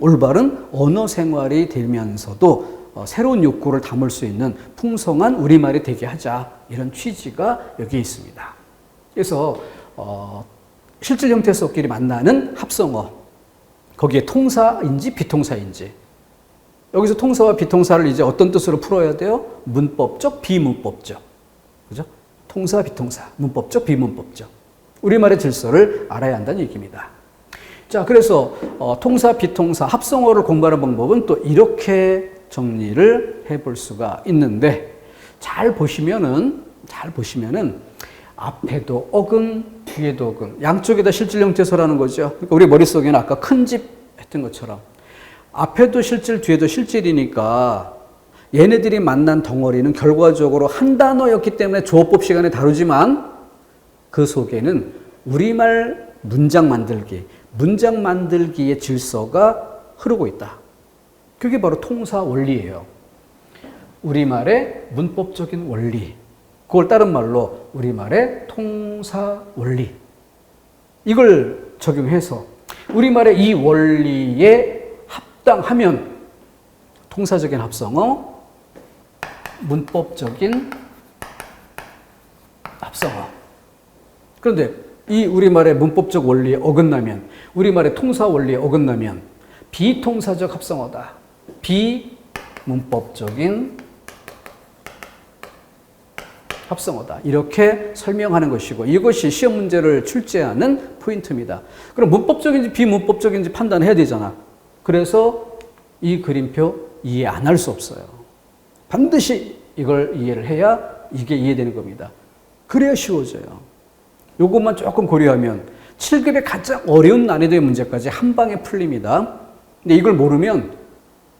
올바른 언어 생활이 되면서도 새로운 욕구를 담을 수 있는 풍성한 우리말이 되게 하자, 이런 취지가 여기 있습니다. 그래서 실질 형태수끼리 만나는 합성어, 거기에 통사인지 비통사인지, 여기서 통사와 비통사를 이제 어떤 뜻으로 풀어야 돼요? 문법적, 비문법적. 그죠? 통사, 비통사, 문법적, 비문법적. 우리말의 질서를 알아야 한다는 얘기입니다. 자, 그래서 통사, 비통사, 합성어를 공부하는 방법은 또 이렇게 정리를 해볼 수가 있는데, 잘 보시면은 앞에도 어근, 뒤에도 어근, 양쪽에 다 실질 형태소라는 거죠. 그러니까 우리 머릿속에는 아까 큰 집 했던 것처럼 앞에도 실질, 뒤에도 실질이니까 얘네들이 만난 덩어리는 결과적으로 한 단어였기 때문에 조어법 시간에 다루지만 그 속에는 우리말 문장 만들기의 질서가 흐르고 있다. 그게 바로 통사 원리예요. 우리말의 문법적인 원리. 그걸 다른 말로 우리말의 통사 원리. 이걸 적용해서 우리말의 이 원리에 합당하면 통사적인 합성어, 문법적인 합성어. 그런데 이 우리말의 문법적 원리에 어긋나면, 우리말의 통사 원리에 어긋나면 비통사적 합성어다. 비문법적인 합성어다. 이렇게 설명하는 것이고, 이것이 시험 문제를 출제하는 포인트입니다. 그럼 문법적인지 비문법적인지 판단해야 되잖아. 그래서 이 그림표 이해 안 할 수 없어요. 반드시 이걸 이해를 해야 이게 이해되는 겁니다. 그래야 쉬워져요. 요것만 조금 고려하면 7급의 가장 어려운 난이도의 문제까지 한 방에 풀립니다. 근데 이걸 모르면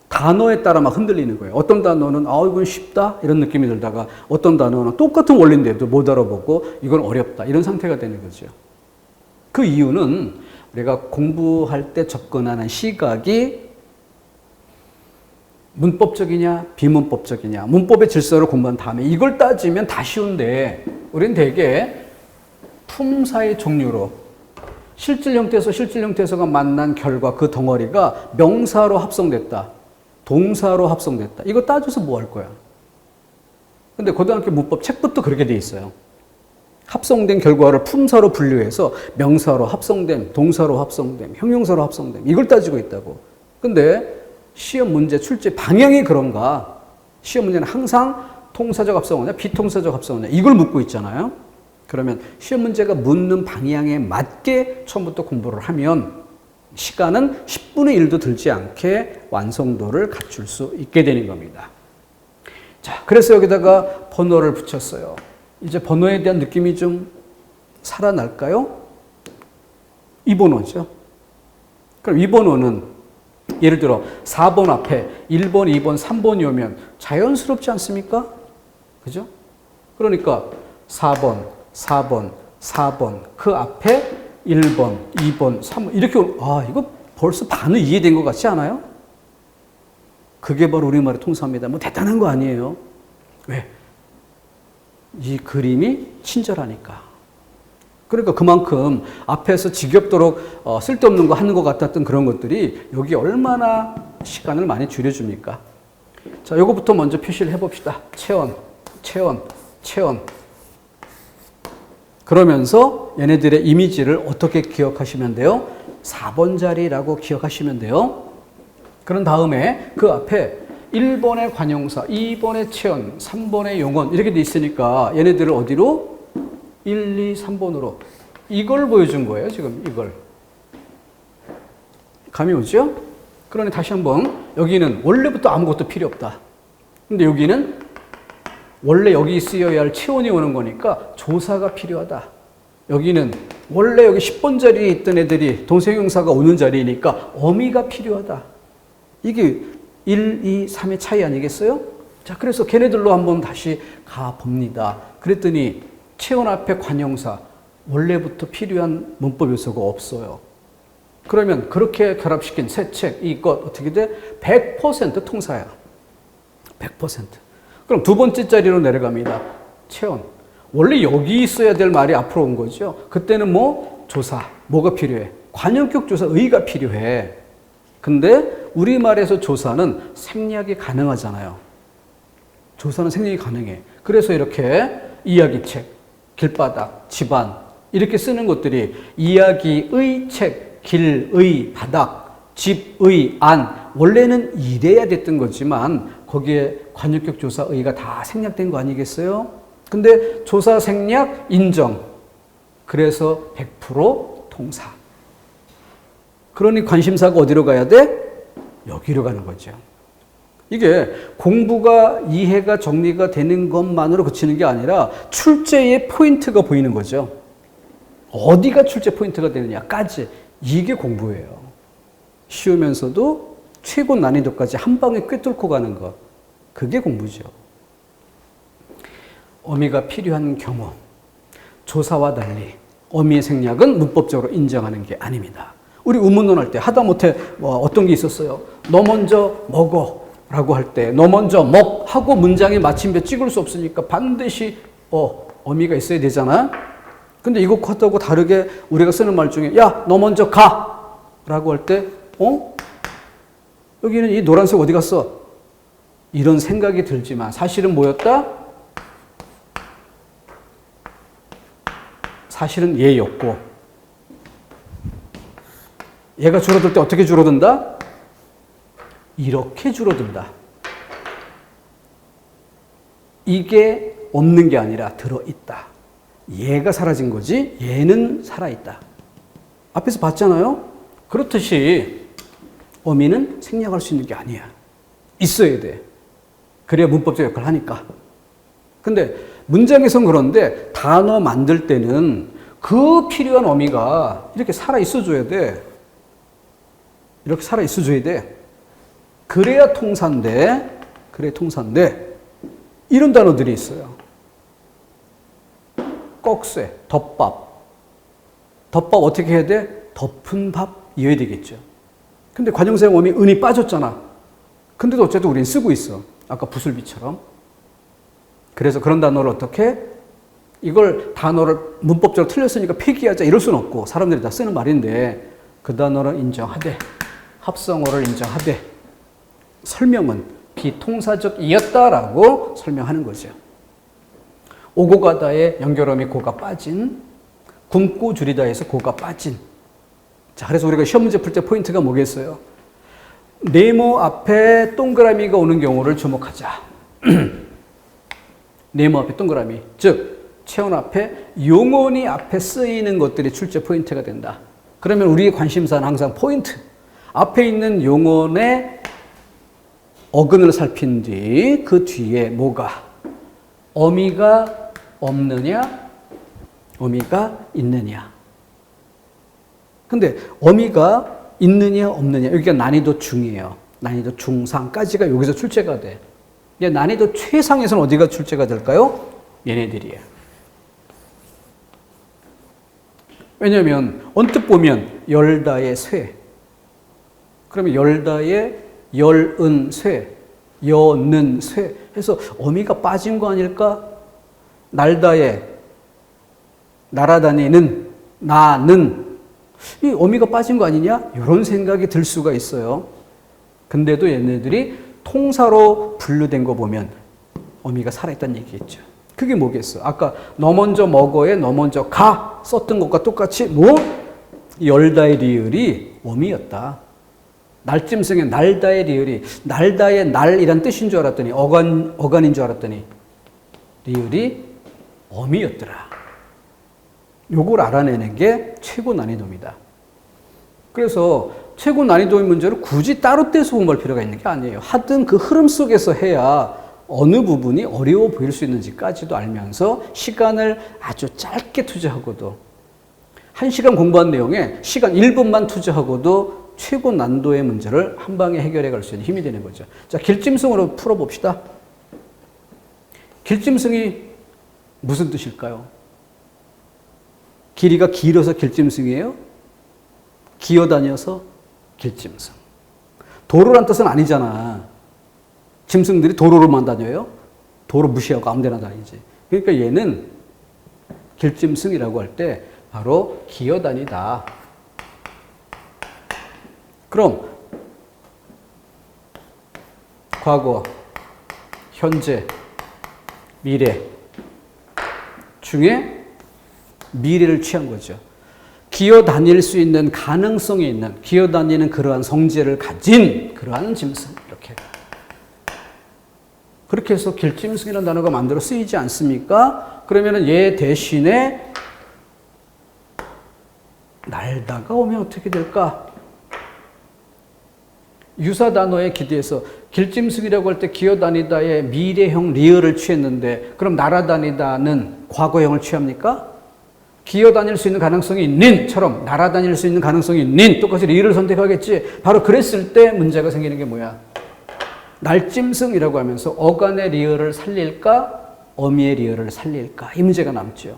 단어에 따라 막 흔들리는 거예요. 어떤 단어는 이건 쉽다 이런 느낌이 들다가 어떤 단어는 똑같은 원리인데도 못 알아보고 이건 어렵다 이런 상태가 되는 거죠. 그 이유는 우리가 공부할 때 접근하는 시각이 문법적이냐 비문법적이냐, 문법의 질서를 공부한 다음에 이걸 따지면 다 쉬운데 우리는 되게 품사의 종류로 실질 형태에서가 만난 결과 그 덩어리가 명사로 합성됐다, 동사로 합성됐다. 이거 따져서 뭐 할 거야? 근데 고등학교 문법 책부터 그렇게 돼 있어요. 합성된 결과를 품사로 분류해서 명사로 합성됨, 동사로 합성됨, 형용사로 합성됨, 이걸 따지고 있다고. 근데 시험 문제 출제 방향이 그런가? 시험 문제는 항상 통사적 합성어냐 비통사적 합성어냐 이걸 묻고 있잖아요. 그러면 시험 문제가 묻는 방향에 맞게 처음부터 공부를 하면 시간은 10분의 1도 들지 않게 완성도를 갖출 수 있게 되는 겁니다. 자, 그래서 여기다가 번호를 붙였어요. 이제 번호에 대한 느낌이 좀 살아날까요? 이 번호죠. 그럼 이 번호는 예를 들어 4번 앞에 1번, 2번, 3번이 오면 자연스럽지 않습니까? 그죠? 그러니까 4번, 4번, 4번, 그 앞에 1번, 2번, 3번, 이렇게, 이거 벌써 반은 이해된 것 같지 않아요? 그게 바로 우리말의 통사입니다. 뭐 대단한 거 아니에요. 왜? 이 그림이 친절하니까. 그러니까 그만큼 앞에서 지겹도록 쓸데없는 거 하는 것 같았던 그런 것들이 여기 얼마나 시간을 많이 줄여줍니까? 자, 요거부터 먼저 표시를 해봅시다. 체온, 체온, 체온. 그러면서 얘네들의 이미지를 어떻게 기억하시면 돼요? 4번 자리라고 기억하시면 돼요. 그런 다음에 그 앞에 1번의 관용사, 2번의 체온, 3번의 용언 이렇게 돼 있으니까 얘네들을 어디로? 1, 2, 3번으로 이걸 보여준 거예요. 지금 이걸. 감이 오죠? 그러니 다시 한번 여기는 원래부터 아무것도 필요 없다. 근데 여기는 원래 여기 쓰여야 할 체온이 오는 거니까 조사가 필요하다. 여기는 원래 여기 10번 자리에 있던 애들이 동사형용사가 오는 자리니까 어미가 필요하다. 이게 1, 2, 3의 차이 아니겠어요? 자, 그래서 걔네들로 한번 다시 가봅니다. 그랬더니 체온 앞에 관형사, 원래부터 필요한 문법 요소가 없어요. 그러면 그렇게 결합시킨 새 책, 이것 어떻게 돼? 100% 통사야. 100%. 그럼 두 번째 자리로 내려갑니다. 체온. 원래 여기 있어야 될 말이 앞으로 온 거죠. 그때는 뭐? 조사. 뭐가 필요해? 관형격 조사, 의가 필요해. 근데 우리말에서 조사는 생략이 가능하잖아요. 조사는 생략이 가능해. 그래서 이렇게 이야기책, 길바닥, 집안 이렇게 쓰는 것들이 이야기의 책, 길의 바닥, 집의 안 원래는 이래야 됐던 거지만 거기에 관용격 조사 의가 다 생략된 거 아니겠어요? 근데 조사 생략 인정. 그래서 100% 통사. 그러니 관심사가 어디로 가야 돼? 여기로 가는 거죠. 이게 공부가 이해가 정리가 되는 것만으로 그치는 게 아니라 출제의 포인트가 보이는 거죠. 어디가 출제 포인트가 되느냐까지 이게 공부예요. 쉬우면서도 최고 난이도까지 한 방에 꿰뚫고 가는 것. 그게 공부죠. 어미가 필요한 경우 조사와 달리 어미의 생략은 문법적으로 인정하는 게 아닙니다. 우리 우문론 할 때 하다못해 어떤 게 있었어요. 너 먼저 먹어 라고 할 때 너 먼저 먹 하고 문장에 마침표 찍을 수 없으니까 반드시 어미가 있어야 되잖아. 근데 이것하고 다르게 우리가 쓰는 말 중에 야, 너 먼저 가 라고 할 때 여기는 이 노란색 어디 갔어? 이런 생각이 들지만 사실은 뭐였다? 사실은 얘였고 얘가 줄어들 때 어떻게 줄어든다? 이렇게 줄어든다. 이게 없는 게 아니라 들어있다. 얘가 사라진 거지 얘는 살아있다. 앞에서 봤잖아요. 그렇듯이 어미는 생략할 수 있는 게 아니야. 있어야 돼. 그래야 문법적 역할을 하니까. 근데 문장에선 그런데 단어 만들 때는 그 필요한 어미가 이렇게 살아있어 줘야 돼. 이렇게 살아있어 줘야 돼. 그래야 통사인데, 이런 단어들이 있어요. 꺽쇠, 덮밥. 덮밥 어떻게 해야 돼? 덮은 밥 이어야 되겠죠. 근데 관용사형 어미 은이 빠졌잖아. 근데도 어쨌든 우리는 쓰고 있어. 아까 부술비처럼. 그래서 그런 단어를 어떻게? 이걸 단어를 문법적으로 틀렸으니까 폐기하자 이럴 수는 없고 사람들이 다 쓰는 말인데 그 단어를 인정하되 합성어를 인정하되 설명은 비통사적이었다라고 설명하는 거죠. 오고 가다의 연결음이 고가 빠진, 굶고 줄이다에서 고가 빠진. 자, 그래서 우리가 시험 문제 풀 때 포인트가 뭐겠어요? 네모 앞에 동그라미가 오는 경우를 주목하자. 네모 앞에 동그라미, 즉 체온 앞에 용언이 앞에 쓰이는 것들이 출제 포인트가 된다. 그러면 우리의 관심사는 항상 포인트. 앞에 있는 용언의 어근을 살핀 뒤 그 뒤에 뭐가? 어미가 없느냐? 어미가 있느냐? 근데 어미가 있느냐 없느냐 여기가 난이도 중이에요. 난이도 중상까지가 여기서 출제가 돼. 난이도 최상에서는 어디가 출제가 될까요? 얘네들이에요. 왜냐하면 언뜻 보면 열다의 쇠. 그러면 열다의 열은 쇠, 여는 쇠 해서 어미가 빠진 거 아닐까? 날다에, 날아다니는, 나는 이 어미가 빠진 거 아니냐? 이런 생각이 들 수가 있어요. 근데도 얘네들이 통사로 분류된 거 보면 어미가 살아있다는 얘기겠죠. 그게 뭐겠어? 아까 너 먼저 먹어에 너 먼저 가 썼던 것과 똑같이 뭐? 열다의 리을이 어미였다. 날짐승의 날다의 리을이 날다의 날이란 뜻인 줄 알았더니 어간인 줄 알았더니 리을이 어미였더라. 요걸 알아내는 게 최고 난이도입니다. 그래서 최고 난이도의 문제를 굳이 따로 떼서 공부할 필요가 있는 게 아니에요. 하든 그 흐름 속에서 해야 어느 부분이 어려워 보일 수 있는지까지도 알면서 시간을 아주 짧게 투자하고도 1시간 공부한 내용에 시간 1분만 투자하고도 최고 난도의 문제를 한 방에 해결해 갈 수 있는 힘이 되는 거죠. 자, 길짐승으로 풀어봅시다. 길짐승이 무슨 뜻일까요? 길이가 길어서 길짐승이에요? 기어다녀서 길짐승. 도로란 뜻은 아니잖아. 짐승들이 도로로만 다녀요? 도로 무시하고 아무 데나 다니지. 그러니까 얘는 길짐승이라고 할 때 바로 기어다니다. 그럼 과거, 현재, 미래 중에 미래를 취한 거죠. 기어다닐 수 있는 가능성이 있는, 기어다니는 그러한 성질을 가진 그러한 짐승. 이렇게. 그렇게 해서 길짐승이라는 단어가 만들어 쓰이지 않습니까? 그러면은 얘 대신에 날다가 오면 어떻게 될까? 유사 단어에 기대해서 길짐승이라고 할 때 기어다니다의 미래형 리을을 취했는데 그럼 날아다니다는 과거형을 취합니까? 기어다닐 수 있는 가능성이 있는처럼 날아다닐 수 있는 가능성이 있는 똑같이 리을을 선택하겠지. 바로 그랬을 때 문제가 생기는 게 뭐야? 날짐승이라고 하면서 어간의 리을을 살릴까? 어미의 리을을 살릴까? 이 문제가 남죠.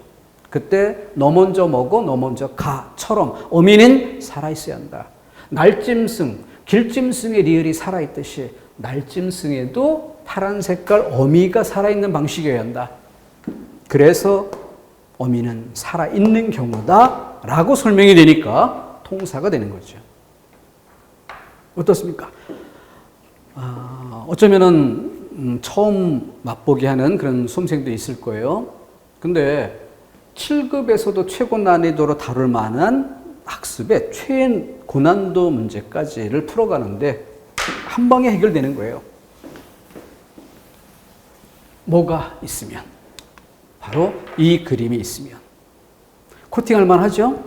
그때 너 먼저 먹어, 너 먼저 가처럼 어미는 살아있어야 한다. 날짐승, 길짐승의 리을이 살아있듯이 날짐승에도 파란 색깔 어미가 살아있는 방식이어야 한다. 그래서 어미는 살아있는 경우다 라고 설명이 되니까 통사가 되는 거죠. 어떻습니까? 어쩌면은 처음 맛보게 하는 그런 수험생도 있을 거예요. 근데 7급에서도 최고 난이도로 다룰 만한 학습의 최고난도 문제까지를 풀어가는데 한 방에 해결되는 거예요. 뭐가 있으면? 바로 이 그림이 있으면. 코팅할 만하죠?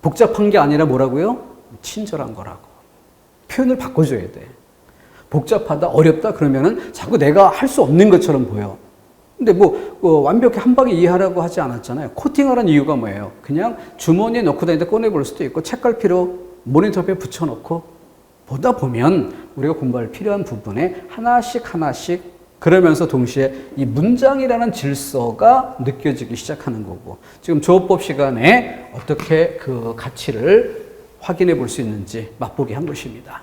복잡한 게 아니라 뭐라고요? 친절한 거라고. 표현을 바꿔줘야 돼. 복잡하다, 어렵다 그러면은 자꾸 내가 할 수 없는 것처럼 보여. 근데 완벽히 한 방에 이해하라고 하지 않았잖아요. 코팅하라는 이유가 뭐예요? 그냥 주머니에 넣고 다니다 꺼내볼 수도 있고 책갈피로 모니터 앞에 붙여놓고 보다 보면 우리가 공부할 필요한 부분에 하나씩 그러면서 동시에 이 문장이라는 질서가 느껴지기 시작하는 거고 지금 조어법 시간에 어떻게 그 가치를 확인해 볼 수 있는지 맛보게 한 것입니다.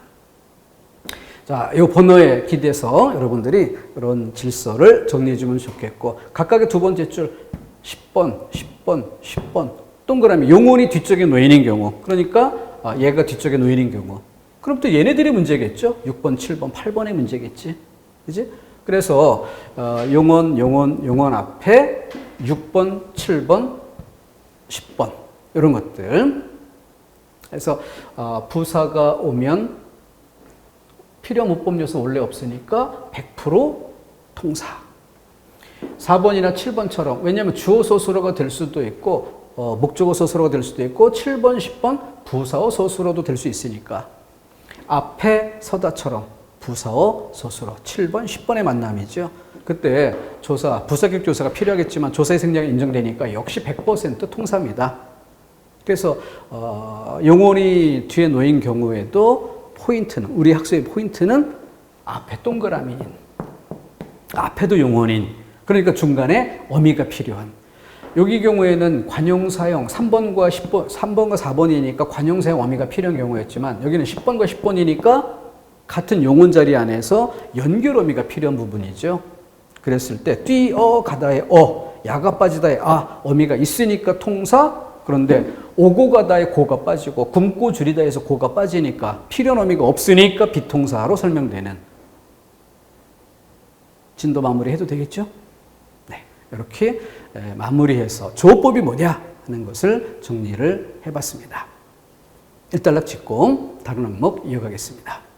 자, 이 번호에 기대서 여러분들이 이런 질서를 정리해 주면 좋겠고 각각의 두 번째 줄 10번, 10번, 10번 동그라미 용언이 뒤쪽에 놓이는 경우 그러니까 얘가 뒤쪽에 놓이는 경우 그럼 또 얘네들이 문제겠죠? 6번, 7번, 8번의 문제겠지? 그지? 그래서 용언 앞에 6번, 7번, 10번 이런 것들 그래서 부사가 오면 필요 문법 요소 원래 없으니까 100% 통사. 4번이나 7번처럼 왜냐하면 주어 서술어가 될 수도 있고 목적어 서술어가 될 수도 있고 7번, 10번 부사어 서술어도 될 수 있으니까 앞에 서다처럼 부사어 서술어 7번, 10번의 만남이죠. 그때 조사, 부사격 조사가 필요하겠지만 조사의 생략이 인정되니까 역시 100% 통사입니다. 그래서 용언이 뒤에 놓인 경우에도 포인트는 우리 학습의 포인트는 앞에 동그라미인 앞에도 용언인 그러니까 중간에 어미가 필요한 여기 경우에는 관용사형 3번과 10번 3번과 4번이니까 관용사형 어미가 필요한 경우였지만 여기는 10번과 10번이니까 같은 용언 자리 안에서 연결 어미가 필요한 부분이죠. 그랬을 때 뛰어가다의 야가 빠지다의 어미가 있으니까 통사. 그런데 오고 가다의 고가 빠지고 굶고 줄이다에서 고가 빠지니까 필연 어미가 없으니까 비통사로 설명되는 진도 마무리 해도 되겠죠? 네, 이렇게 마무리해서 조어법이 뭐냐 하는 것을 정리를 해봤습니다. 일단락 짚고 다른 항목 이어가겠습니다.